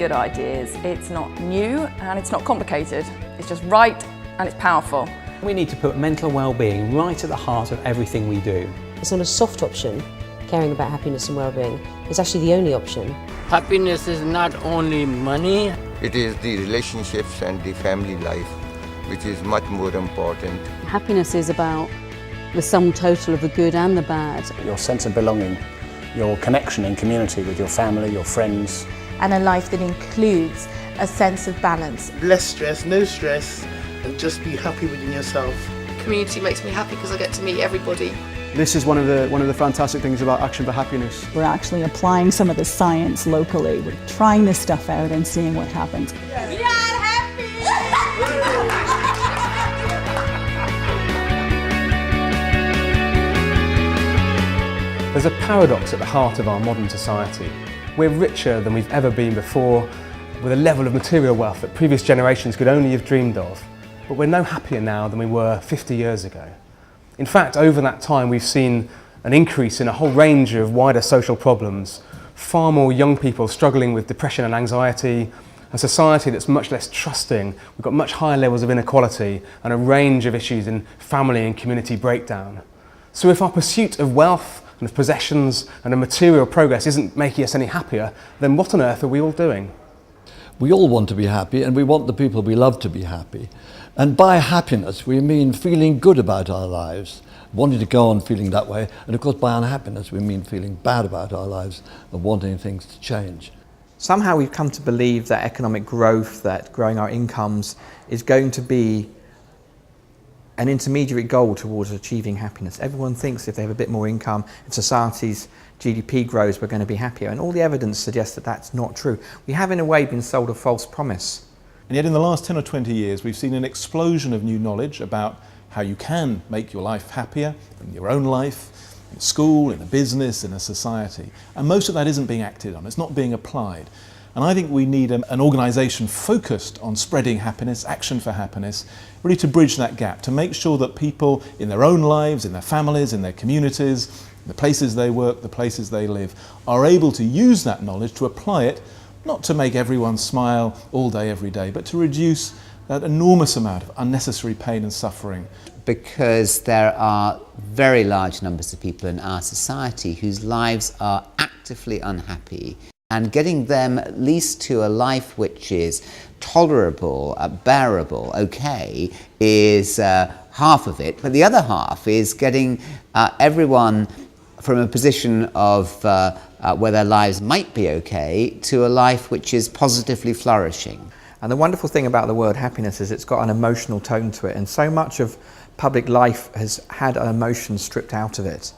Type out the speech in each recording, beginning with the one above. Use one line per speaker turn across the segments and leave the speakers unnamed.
good ideas. It's not new and it's not complicated. It's just right and it's powerful.
We need to put mental well-being right at the heart of everything we do.
It's not a soft option, caring about happiness and well-being. It's actually the only option.
Happiness is not only money.
It is the relationships and the family life which is much more important.
Happiness is about the sum total of the good and the bad.
Your sense of belonging, your connection in community with your family, your friends.
And a life that includes a sense of balance.
Less stress, no stress, and just be happy within yourself.
Community makes me happy because I get to meet everybody.
This is one of the fantastic things about Action for Happiness.
We're actually applying some of the science locally. We're trying this stuff out and seeing what happens.
There's a paradox at the heart of our modern society. We're richer than we've ever been before, with a level of material wealth that previous generations could only have dreamed of. But we're no happier now than we were 50 years ago. In fact, over that time we've seen an increase in a whole range of wider social problems, far more young people struggling with depression and anxiety, a society that's much less trusting, we've got much higher levels of inequality and a range of issues in family and community breakdown. So if our pursuit of wealth and of possessions and of material progress isn't making us any happier, then what on earth are we all doing?
We all want to be happy, and we want the people we love to be happy. And by happiness, we mean feeling good about our lives, wanting to go on feeling that way. And of course, by unhappiness, we mean feeling bad about our lives and wanting things to change.
Somehow we've come to believe that economic growth, that growing our incomes, is going to be an intermediary goal towards achieving happiness. Everyone thinks if they have a bit more income, if society's GDP grows, we're going to be happier. And all the evidence suggests that that's not true. We have in a way been sold a false promise.
And yet in the last 10 or 20 years, we've seen an explosion of new knowledge about how you can make your life happier in your own life, in school, in a business, in a society. And most of that isn't being acted on, it's not being applied. And I think we need an organisation focused on spreading happiness, Action for Happiness, really to bridge that gap, to make sure that people in their own lives, in their families, in their communities, the places they work, the places they live, are able to use that knowledge to apply it, not to make everyone smile all day, every day, but to reduce that enormous amount of unnecessary pain and suffering.
Because there are very large numbers of people in our society whose lives are actively unhappy. And getting them at least to a life which is tolerable, bearable, okay, is half of it. But the other half is getting everyone from a position of where their lives might be okay to a life which is positively flourishing.
And the wonderful thing about the word happiness is it's got an emotional tone to it, and so much of public life has had an emotion stripped out of it.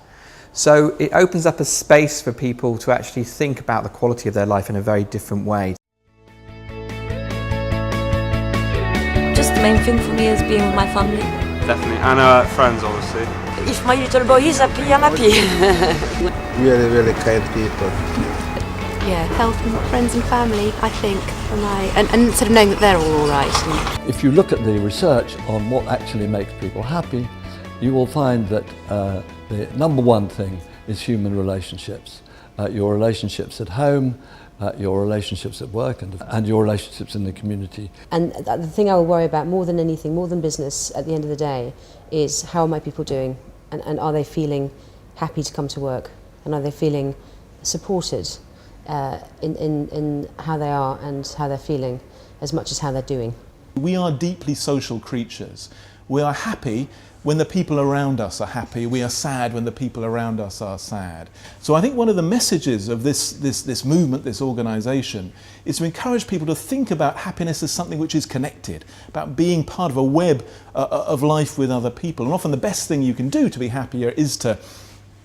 So it opens up a space for people to actually think about the quality of their life in a very different way.
Just the main thing for me is being with my family.
Definitely, and friends obviously.
If my little boy is happy, I'm happy.
Really, really kind people.
Yeah, health and friends and family, I think, and sort of knowing that they're all right.
If you look at the research on what actually makes people happy, you will find that the number one thing is human relationships. Your relationships at home, your relationships at work, and your relationships in the community.
And the thing I will worry about more than anything, more than business at the end of the day, is how are my people doing? And are they feeling happy to come to work? And are they feeling supported in how they are and how they're feeling, as much as how they're doing?
We are deeply social creatures. We are happy when the people around us are happy. We are sad when the people around us are sad. So I think one of the messages of this movement, this organisation, is to encourage people to think about happiness as something which is connected, about being part of a web of life with other people. And often the best thing you can do to be happier is to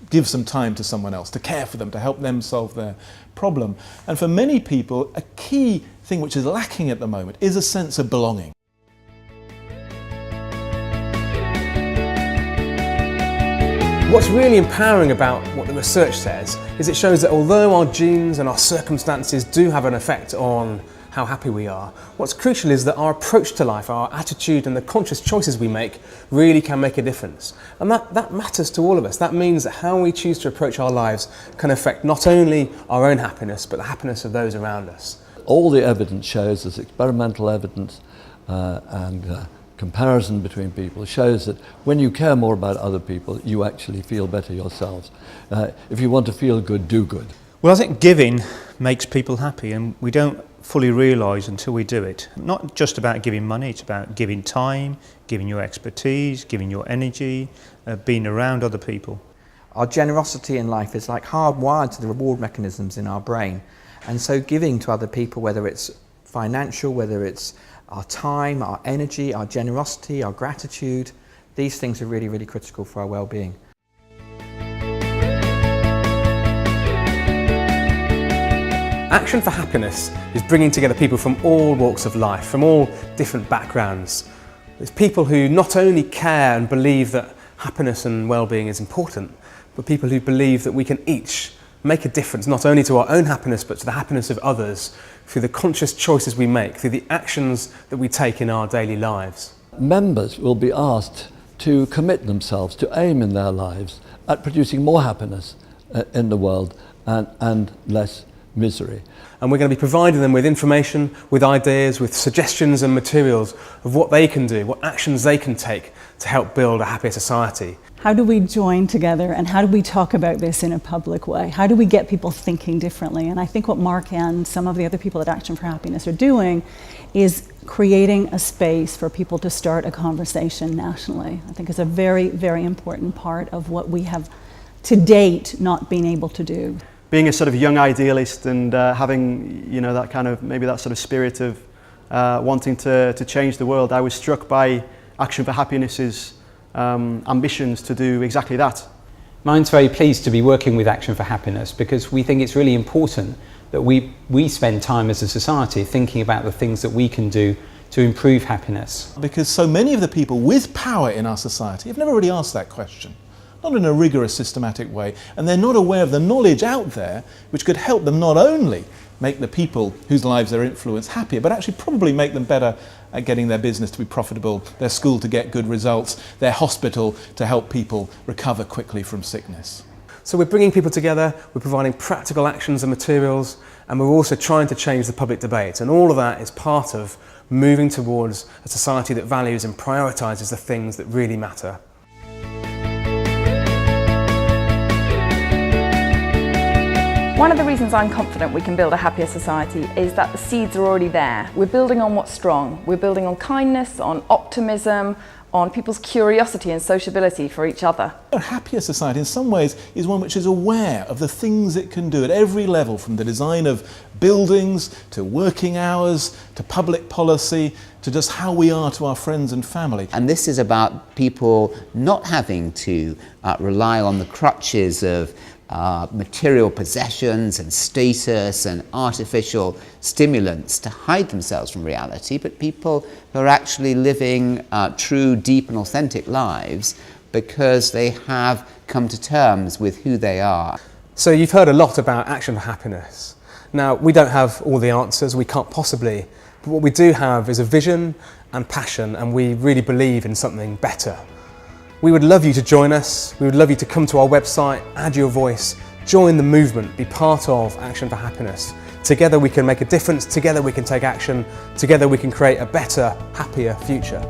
give some time to someone else, to care for them, to help them solve their problem. And for many people, a key thing which is lacking at the moment is a sense of belonging.
What's really empowering about what the research says is it shows that although our genes and our circumstances do have an effect on how happy we are, what's crucial is that our approach to life, our attitude and the conscious choices we make really can make a difference. And that matters to all of us. That means that how we choose to approach our lives can affect not only our own happiness, but the happiness of those around us.
all the evidence shows, there's experimental evidence and comparison between people, shows that when you care more about other people, you actually feel better yourselves. If you want to feel good, do good.
Well, I think giving makes people happy, and we don't fully realise until we do it. Not just about giving money, it's about giving time, giving your expertise, giving your energy, being around other people.
Our generosity in life is like hardwired to the reward mechanisms in our brain. And so giving to other people, whether it's financial, whether it's our time, our energy, our generosity, our gratitude, these things are really, really critical for our well-being.
Action for Happiness is bringing together people from all walks of life, from all different backgrounds. It's people who not only care and believe that happiness and well-being is important, but people who believe that we can each make a difference not only to our own happiness but to the happiness of others through the conscious choices we make, through the actions that we take in our daily lives.
Members will be asked to commit themselves, to aim in their lives at producing more happiness in the world and less misery.
And we're going to be providing them with information, with ideas, with suggestions and materials of what they can do, what actions they can take to help build a happier society.
How do we join together, and how do we talk about this in a public way? How do we get people thinking differently? And I think what Mark and some of the other people at Action for Happiness are doing is creating a space for people to start a conversation nationally. I think it's a very, very important part of what we have to date not been able to do.
Being a sort of young idealist and having, you know, that kind of, maybe that sort of spirit of wanting to change the world, I was struck by Action for Happiness's ambitions to do exactly that.
Mine's very pleased to be working with Action for Happiness because we think it's really important that we spend time as a society thinking about the things that we can do to improve happiness.
Because so many of the people with power in our society have never really asked that question. Not in a rigorous, systematic way, and they're not aware of the knowledge out there which could help them not only make the people whose lives they influence happier, but actually probably make them better at getting their business to be profitable, their school to get good results, their hospital to help people recover quickly from sickness.
So we're bringing people together, we're providing practical actions and materials, and we're also trying to change the public debate. And all of that is part of moving towards a society that values and prioritises the things that really matter.
One of the reasons I'm confident we can build a happier society is that the seeds are already there. We're building on what's strong. We're building on kindness, on optimism, on people's curiosity and sociability for each other.
A happier society in some ways is one which is aware of the things it can do at every level, from the design of buildings to working hours to public policy to just how we are to our friends and family.
And this is about people not having to rely on the crutches of material possessions and status and artificial stimulants to hide themselves from reality, but people who are actually living true, deep and authentic lives because they have come to terms with who they are.
So you've heard a lot about Action for Happiness. Now, we don't have all the answers, we can't possibly, but what we do have is a vision and passion, and we really believe in something better. We would love you to join us. We would love you to come to our website, add your voice, join the movement, be part of Action for Happiness. Together we can make a difference, together we can take action, together we can create a better, happier future.